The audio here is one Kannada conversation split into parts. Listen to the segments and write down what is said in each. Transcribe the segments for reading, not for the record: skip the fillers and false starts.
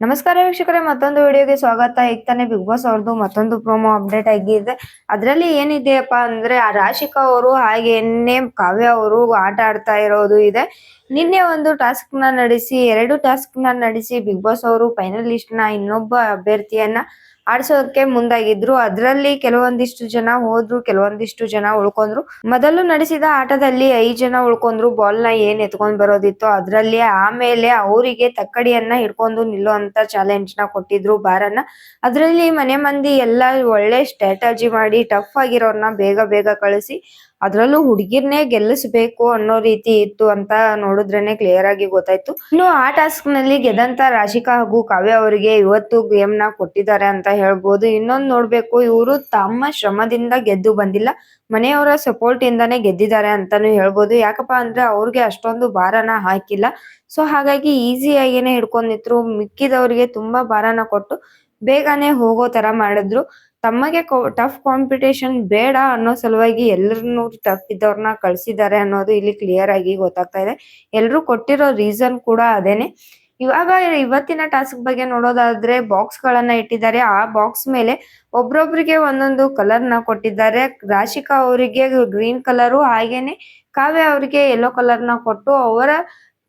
ನಮಸ್ಕಾರ ವೀಕ್ಷಕರೇ, ಮತ್ತೊಂದು ವಿಡಿಯೋಗೆ ಸ್ವಾಗತ. ಈಗ ತಾನೇ ಬಿಗ್ ಬಾಸ್ ಅವ್ರದ್ದು ಮತ್ತೊಂದು ಪ್ರೋಮೋ ಅಪ್ಡೇಟ್ ಆಗಿದೆ. ಅದರಲ್ಲಿ ಏನಿದೆಯಪ್ಪ ಅಂದ್ರೆ ಆ ರಾಶಿಕಾ ಅವರು ಹಾಗೇನೆ ಕಾವ್ಯ ಅವರು ಆಟ ಆಡ್ತಾ ಇರೋದು ಇದೆ. ನಿನ್ನೆ ಒಂದು ಟಾಸ್ಕ್ ನ ನಡೆಸಿ 2 ಟಾಸ್ಕ್ ನ ನಡೆಸಿ ಬಿಗ್ ಬಾಸ್ ಅವರು ಫೈನಲಿಸ್ಟ್ ನ ಇನ್ನೊಬ್ಬ ಅಭ್ಯರ್ಥಿಯನ್ನ ಆಡ್ಸೋಕೆ ಮುಂದಾಗಿದ್ರು. ಅದರಲ್ಲಿ ಕೆಲವೊಂದಿಷ್ಟು ಜನ ಹೋದ್ರು, ಕೆಲವೊಂದಿಷ್ಟು ಜನ ಉಳ್ಕೊಂಡ್ರು. ಮೊದಲು ನಡೆಸಿದ ಆಟದಲ್ಲಿ 5 ಜನ ಉಳ್ಕೊಂಡ್ರು. ಬಾಲ್ ನ ಏನ್ ಎತ್ಕೊಂಡ್ ಬರೋದಿತ್ತು ಅದ್ರಲ್ಲಿ. ಆಮೇಲೆ ಅವರಿಗೆ ತಕ್ಕಡಿಯನ್ನ ಹಿಡ್ಕೊಂಡು ನಿಲ್ಲುವಂತ ಚಾಲೆಂಜ್ ನ ಕೊಟ್ಟಿದ್ರು, ಭಾರನ. ಅದ್ರಲ್ಲಿ ಮನೆ ಮಂದಿ ಎಲ್ಲ ಒಳ್ಳೆ ಸ್ಟ್ರಾಟಜಿ ಮಾಡಿ ಟಫ್ ಆಗಿರೋರ್ನ ಬೇಗ ಬೇಗ ಕಳಿಸಿ ಅದ್ರಲ್ಲೂ ಹುಡುಗಿರ್ನೇ ಗೆಲ್ಲಿಸ್ಬೇಕು ಅನ್ನೋ ರೀತಿ ಇತ್ತು ಅಂತ ನೋಡಿದ್ರೇನೆ ಕ್ಲಿಯರ್ ಆಗಿ ಗೊತ್ತಾಯ್ತು. ಇನ್ನು ಆ ಟಾಸ್ಕ್ ನಲ್ಲಿ ಗೆದ್ದಂತ ರಾಶಿಕಾ ಹಾಗೂ ಕಾವ್ಯ ಅವರಿಗೆ ಇವತ್ತು ಗೇಮ್ ನ ಕೊಟ್ಟಿದ್ದಾರೆ ಅಂತ ಹೇಳ್ಬೋದು. ಇನ್ನೊಂದು ನೋಡ್ಬೇಕು, ಇವರು ತಮ್ಮ ಶ್ರಮದಿಂದ ಗೆದ್ದು ಬಂದಿಲ್ಲ, ಮನೆಯವರ ಸಪೋರ್ಟ್ ಇಂದಾನೆ ಗೆದ್ದಿದ್ದಾರೆ ಅಂತಾನು ಹೇಳ್ಬೋದು. ಯಾಕಪ್ಪ ಅಂದ್ರೆ ಅವ್ರಿಗೆ ಅಷ್ಟೊಂದು ಭಾರನ ಹಾಕಿಲ್ಲ. ಸೊ ಹಾಗಾಗಿ ಈಸಿಯಾಗೇನೆ ಹಿಡ್ಕೊಂಡ್ ನಿಂತ್ರು. ಮಿಕ್ಕಿದವ್ರಿಗೆ ತುಂಬಾ ಭಾರನ ಕೊಟ್ಟು ಬೇಗನೆ ಹೋಗೋ ತರ ಮಾಡಿದ್ರು. ತಮಗೆ ಟಫ್ ಕಾಂಪಿಟೇಷನ್ ಬೇಡ ಅನ್ನೋ ಸಲುವಾಗಿ ಎಲ್ಲರನ್ನೂ ಟಫ್ ಇದ್ದವ್ರನ್ನ ಕಳ್ಸಿದ್ದಾರೆ ಅನ್ನೋದು ಇಲ್ಲಿ ಕ್ಲಿಯರ್ ಆಗಿ ಗೊತ್ತಾಗ್ತಾ ಇದೆ. ಎಲ್ರು ಕೊಟ್ಟಿರೋ ರೀಸನ್ ಕೂಡ ಅದೇನೆ. ಇವಾಗ ಇವತ್ತಿನ ಟಾಸ್ಕ್ ಬಗ್ಗೆ ನೋಡೋದಾದ್ರೆ ಬಾಕ್ಸ್ ಗಳನ್ನ ಇಟ್ಟಿದ್ದಾರೆ. ಆ ಬಾಕ್ಸ್ ಮೇಲೆ ಒಬ್ರೊಬ್ರಿಗೆ ಒಂದೊಂದು ಕಲರ್ ನ ಕೊಟ್ಟಿದ್ದಾರೆ. ರಾಶಿಕಾ ಅವರಿಗೆ ಗ್ರೀನ್ ಕಲರು, ಹಾಗೇನೆ ಕಾವ್ಯ ಅವರಿಗೆ ಯೆಲ್ಲೋ ಕಲರ್ ನ ಕೊಟ್ಟು ಅವರ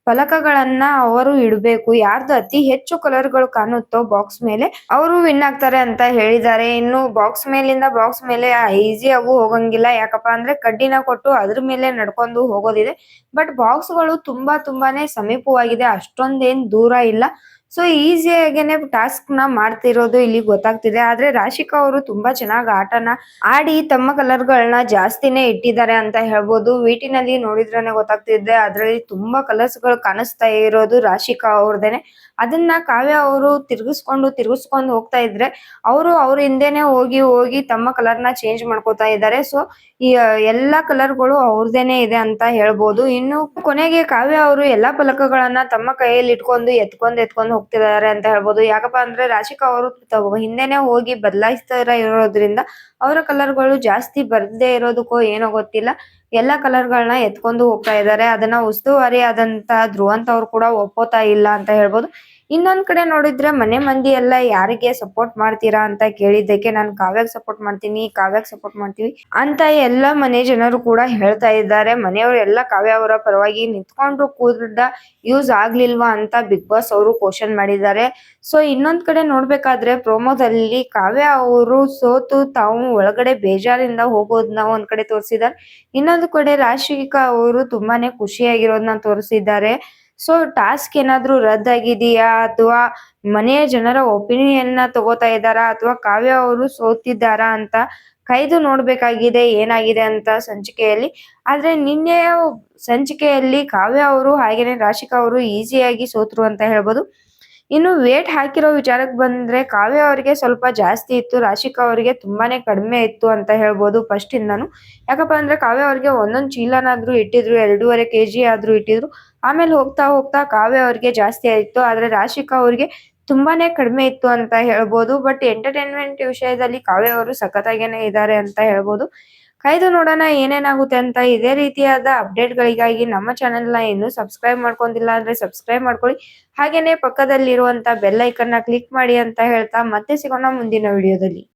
ಫಲಕಗಳನ್ನ ಅವರು ಇಡಬೇಕು. ಯಾರ್ದು ಅತಿ ಹೆಚ್ಚು ಕಲರ್ ಗಳು ಕಾಣುತ್ತೋ ಬಾಕ್ಸ್ ಮೇಲೆ ಅವರು ವಿನ್ ಆಗ್ತಾರೆ ಅಂತ ಹೇಳಿದ್ದಾರೆ. ಇನ್ನು ಬಾಕ್ಸ್ ಮೇಲಿಂದ ಬಾಕ್ಸ್ ಮೇಲೆ ಈಸಿಯಾಗೂ ಹೋಗಂಗಿಲ್ಲ. ಯಾಕಪ್ಪ ಅಂದ್ರೆ ಕಡ್ಡಿನ ಕೊಟ್ಟು ಅದ್ರ ಮೇಲೆ ನಡ್ಕೊಂಡು ಹೋಗೋದಿದೆ. ಬಟ್ ಬಾಕ್ಸ್ ಗಳು ತುಂಬಾನೇ ಸಮೀಪವಾಗಿದೆ, ಅಷ್ಟೊಂದೇನ್ ದೂರ ಇಲ್ಲ. ಸೊ ಈಸಿಯಾಗೇನೆ ಟಾಸ್ಕ್ ನ ಮಾಡ್ತಿರೋದು ಇಲ್ಲಿ ಗೊತ್ತಾಗ್ತಿದೆ. ಆದ್ರೆ ರಾಶಿಕಾ ಅವರು ತುಂಬಾ ಚೆನ್ನಾಗಿ ಆಟನ ಆಡಿ ತಮ್ಮ ಕಲರ್ ಗಳನ್ನ ಜಾಸ್ತಿನೇ ಇಟ್ಟಿದ್ದಾರೆ ಅಂತ ಹೇಳ್ಬೋದು. ವಿಟಿನಲ್ಲಿ ನೋಡಿದ್ರೇನೆ ಗೊತ್ತಾಗ್ತಿದೆ, ಅದ್ರಲ್ಲಿ ತುಂಬಾ ಕಲರ್ಸ್ ಗಳು ಕಾಣಿಸ್ತಾ ಇರೋದು ರಾಶಿಕಾ ಅವ್ರದೇನೆ. ಅದನ್ನ ಕಾವ್ಯ ಅವರು ತಿರ್ಗಿಸ್ಕೊಂಡು ಹೋಗ್ತಾ ಇದ್ರೆ ಅವ್ರ ಹಿಂದೆನೆ ಹೋಗಿ ತಮ್ಮ ಕಲರ್ ನ ಚೇಂಜ್ ಮಾಡ್ಕೋತಾ ಇದ್ದಾರೆ. ಸೊ ಈ ಎಲ್ಲಾ ಕಲರ್ ಗಳು ಅವ್ರದೇನೆ ಇದೆ ಅಂತ ಹೇಳ್ಬೋದು. ಇನ್ನು ಕೊನೆಗೆ ಕಾವ್ಯ ಅವರು ಎಲ್ಲಾ ಫಲಕಗಳನ್ನ ತಮ್ಮ ಕೈಯಲ್ಲಿ ಇಟ್ಕೊಂಡು ಎತ್ಕೊಂಡು ಹೋಗ್ತಿದ್ದಾರೆ ಅಂತ ಹೇಳ್ಬೋದು. ಯಾಕಪ್ಪ ಅಂದ್ರೆ ರಾಶಿಕಾ ಅವರು ಹಿಂದೆನೆ ಹೋಗಿ ಬದಲಾಯಿಸ್ತಾ ಇರೋದ್ರಿಂದ ಅವರ ಕಲರ್ ಗಳು ಜಾಸ್ತಿ ಬರ್ದೇ ಇರೋದಕ್ಕೋ ಏನೋ ಗೊತ್ತಿಲ್ಲ, ಎಲ್ಲಾ ಕಲರ್ ಗಳನ್ನ ಎತ್ಕೊಂಡು ಹೋಗ್ತಾ ಇದ್ದಾರೆ. ಅದನ್ನ ಉಸ್ತುವಾರಿ ಆದಂತ ಧ್ರುವಂತ್ ಅವ್ರು ಕೂಡ ಒಪ್ಪೋತಾ ಇಲ್ಲ ಅಂತ ಹೇಳ್ಬೋದು. ಇನ್ನೊಂದ್ ಕಡೆ ನೋಡಿದ್ರೆ ಮನೆ ಮಂದಿ ಎಲ್ಲ ಯಾರಿಗೆ ಸಪೋರ್ಟ್ ಮಾಡ್ತೀರಾ ಅಂತ ಕೇಳಿದ್ದಕ್ಕೆ ನಾನು ಕಾವ್ಯಗ್ ಸಪೋರ್ಟ್ ಮಾಡ್ತೀವಿ ಅಂತ ಎಲ್ಲ ಮನೆ ಜನರು ಕೂಡ ಹೇಳ್ತಾ ಇದ್ದಾರೆ. ಮನೆಯವರು ಎಲ್ಲ ಕಾವ್ಯ ಅವರ ಪರವಾಗಿ ನಿಂತ್ಕೊಂಡ್ರು ಕೂಡ ಯೂಸ್ ಆಗ್ಲಿಲ್ವಾ ಅಂತ ಬಿಗ್ ಬಾಸ್ ಅವರು ಕ್ವಶನ್ ಮಾಡಿದ್ದಾರೆ. ಸೊ ಇನ್ನೊಂದ್ ಕಡೆ ನೋಡ್ಬೇಕಾದ್ರೆ ಪ್ರೋಮೋದಲ್ಲಿ ಕಾವ್ಯ ಅವರು ಸೋತು ತಾವು ಒಳಗಡೆ ಬೇಜಾರಿಂದ ಹೋಗೋದನ್ನ ಒಂದ್ ಕಡೆ ತೋರಿಸಿದ್ದಾರೆ. ಇನ್ನೊಂದು ಕಡೆ ರಾಶಿಕಾ ಅವರು ತುಂಬಾನೇ ಖುಷಿಯಾಗಿರೋದನ್ನ ತೋರಿಸಿದ್ದಾರೆ. ಸೊ ಟಾಸ್ಕ್ ಏನಾದ್ರೂ ರದ್ದಾಗಿದೆಯಾ ಅಥವಾ ಮನೆಯ ಜನರ ಒಪಿನಿಯನ್ ನ ತಗೋತಾ ಇದ್ದಾರಾ ಅಥವಾ ಕಾವ್ಯ ಅವರು ಸೋತಿದ್ದಾರಾ ಅಂತ ಕಾಯ್ದು ನೋಡ್ಬೇಕಾಗಿದೆ ಏನಾಗಿದೆ ಅಂತ ಸಂಚಿಕೆಯಲ್ಲಿ. ಆದ್ರೆ ನಿನ್ನೆಯ ಸಂಚಿಕೆಯಲ್ಲಿ ಕಾವ್ಯ ಅವರು ಹಾಗೇನೆ ರಾಶಿಕಾ ಅವರು ಈಸಿಯಾಗಿ ಸೋತ್ರು ಅಂತ ಹೇಳ್ಬೋದು. ಇನ್ನು ವೇಟ್ ಹಾಕಿರೋ ವಿಚಾರಕ್ಕೆ ಬಂದ್ರೆ ಕಾವ್ಯ ಅವರಿಗೆ ಸ್ವಲ್ಪ ಜಾಸ್ತಿ ಇತ್ತು, ರಾಶಿಕಾ ಅವರಿಗೆ ತುಂಬಾನೇ ಕಡಿಮೆ ಇತ್ತು ಅಂತ ಹೇಳ್ಬೋದು ಫಸ್ಟ್ ಇಂದಾನು. ಯಾಕಪ್ಪ ಅಂದ್ರೆ ಕಾವ್ಯ ಅವರಿಗೆ ಒಂದೊಂದು ಚೀಲನಾದ್ರೂ ಇಟ್ಟಿದ್ರು, 2.5 kg ಆದ್ರೂ ಇಟ್ಟಿದ್ರು. ಆಮೇಲೆ ಹೋಗ್ತಾ ಕಾವ್ಯ ಅವರಿಗೆ ಜಾಸ್ತಿ ಆಯ್ತು, ಆದ್ರೆ ರಾಶಿಕಾ ಅವರಿಗೆ ತುಂಬಾನೇ ಕಡಿಮೆ ಇತ್ತು ಅಂತ ಹೇಳ್ಬೋದು. ಬಟ್ ಎಂಟರ್ಟೈನ್ಮೆಂಟ್ ವಿಷಯದಲ್ಲಿ ಕಾವ್ಯ ಅವರು ಸಖತ್ತಾಗೇನೆ ಇದ್ದಾರೆ ಅಂತ ಹೇಳ್ಬೋದು. ಕಾಯ್ದು ನೋಡೋಣ ಏನೇನಾಗುತ್ತೆ ಅಂತ. ಇದೇ ರೀತಿಯಾದ ಅಪ್ಡೇಟ್ ಗಳಿಗಾಗಿ ನಮ್ಮ ಚಾನೆಲ್ ನ ಇನ್ನೂ ಸಬ್ಸ್ಕ್ರೈಬ್ ಮಾಡ್ಕೊಂಡಿಲ್ಲ ಅಂದ್ರೆ ಸಬ್ಸ್ಕ್ರೈಬ್ ಮಾಡ್ಕೊಳ್ಳಿ. ಹಾಗೇನೆ ಪಕ್ಕದಲ್ಲಿರುವಂತ ಬೆಲ್ ಐಕನ್ ನ ಕ್ಲಿಕ್ ಮಾಡಿ ಅಂತ ಹೇಳ್ತಾ ಮತ್ತೆ ಸಿಗೋಣ ಮುಂದಿನ ವಿಡಿಯೋದಲ್ಲಿ.